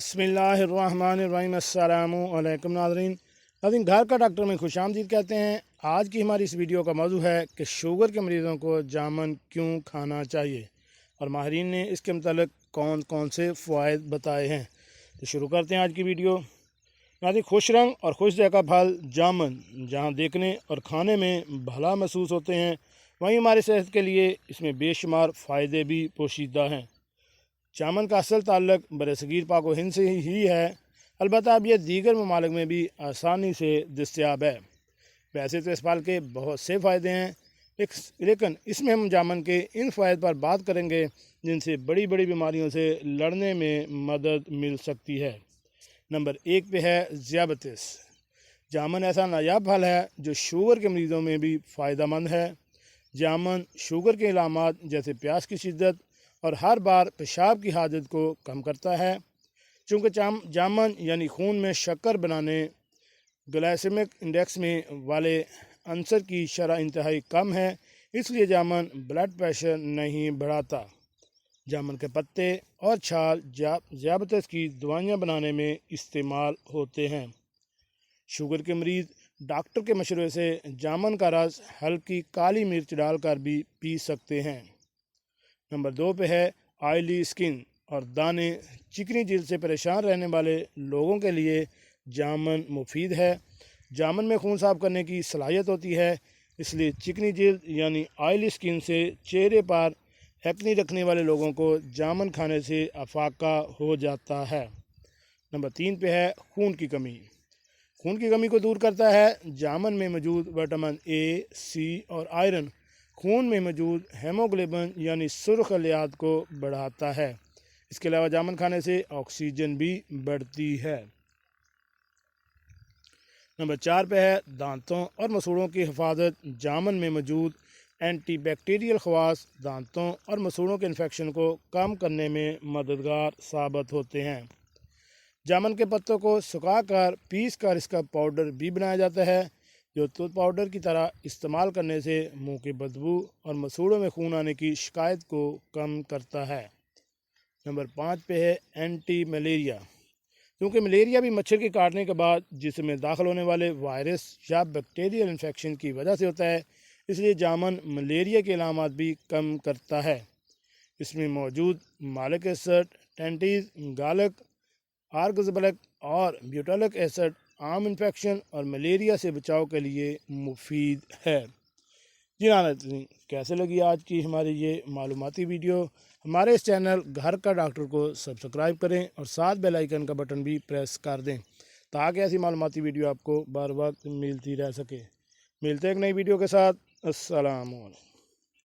बिस्मिल्लाहिर्रहमानिर्रहीम। अस्सलामु अलैकुम नाज़रीन। घर का डॉक्टर में खुशामदीद कहते हैं। आज की हमारी इस वीडियो का मौजू है कि शुगर के मरीज़ों को जामुन क्यों खाना चाहिए और माहिरीन ने इसके मतलब कौन कौन से फ़वाइद बताए हैं। तो शुरू करते हैं आज की वीडियो। नाज़रीन, खुश रंग और खुश जगह का फल जामुन जहाँ देखने और खाने में भला महसूस होते हैं, वहीं हमारी सेहत के लिए इसमें बेशुमार फ़ायदे भी पोशीदा हैं। जामुन का असल ताल्लुक बरसगीर पाक व हिंद से ही है, अलबत्ता अब यह दीगर ममालिक में भी आसानी से दस्तयाब है। वैसे तो इस फल के बहुत से फ़ायदे हैं, लेकिन इसमें हम जामुन के इन फ़ायदे पर बात करेंगे जिनसे बड़ी बड़ी बीमारियों से लड़ने में मदद मिल सकती है। नंबर 1 पे है ज़ियाबतीस। जामुन ऐसा नायाब फल है जो शुगर के मरीज़ों में भी फ़ायदेमंद है। जामुन शुगर के इलामात जैसे प्यास की शिद्दत और हर बार पेशाब की हाजत को कम करता है। चूँकि जामुन यानी खून में शक्कर बनाने ग्लाइसेमिक इंडेक्स में वाले अंसर की शरह इंतहाई कम है, इसलिए जामुन ब्लड प्रेशर नहीं बढ़ाता। जामुन के पत्ते और छाल ज़ियाबतीस की दवाइयाँ बनाने में इस्तेमाल होते हैं। शुगर के मरीज़ डॉक्टर के मशवरे से जामुन का रस हल्की काली मिर्च डालकर भी पी सकते हैं। नंबर 2 पे है ऑयली स्किन और दाने। चिकनी जल्द से परेशान रहने वाले लोगों के लिए जामुन मुफीद है। जामुन में खून साफ करने की सलाहियत होती है, इसलिए चिकनी जल्द यानी ऑयली स्किन से चेहरे पर एक्नी रखने वाले लोगों को जामुन खाने से अफाका हो जाता है। नंबर 3 पे है खून की कमी। खून की कमी को दूर करता है। जामुन में मौजूद विटामिन ए, सी और आयरन खून में मौजूद हेमोग्लोबिन यानी सुर्ख खलियात को बढ़ाता है। इसके अलावा जामुन खाने से ऑक्सीजन भी बढ़ती है। नंबर 4 पे है दांतों और मसूड़ों की हिफाजत। जामुन में मौजूद एंटीबैक्टीरियल खवास दांतों और मसूड़ों के इन्फेक्शन को कम करने में मददगार साबित होते हैं। जामुन के पत्तों को सुखाकर पीस कर इसका पाउडर भी बनाया जाता है, जो दूध पाउडर की तरह इस्तेमाल करने से मुंह की बदबू और मसूड़ों में खून आने की शिकायत को कम करता है। नंबर 5 पे है एंटी मलेरिया। क्योंकि मलेरिया भी मच्छर के काटने के बाद जिस्म में दाखिल होने वाले वायरस या बैक्टीरियल इन्फेक्शन की वजह से होता है, इसलिए जामुन मलेरिया के अलामात भी कम करता है। इसमें मौजूद मालिक एसिड, टेंटीज, गालक, आर्गजबलक और ब्यूटालिक एसिड आम इन्फेक्शन और मलेरिया से बचाव के लिए मुफीद है। जी नाज़रीन, कैसे लगी आज की हमारी ये मालूमाती वीडियो? हमारे इस चैनल घर का डॉक्टर को सब्सक्राइब करें और साथ बेल आइकन का बटन भी प्रेस कर दें ताकि ऐसी मालूमाती वीडियो आपको बर वक्त मिलती रह सके। मिलते हैं एक नई वीडियो के साथ। अस्सलाम वालेकुम।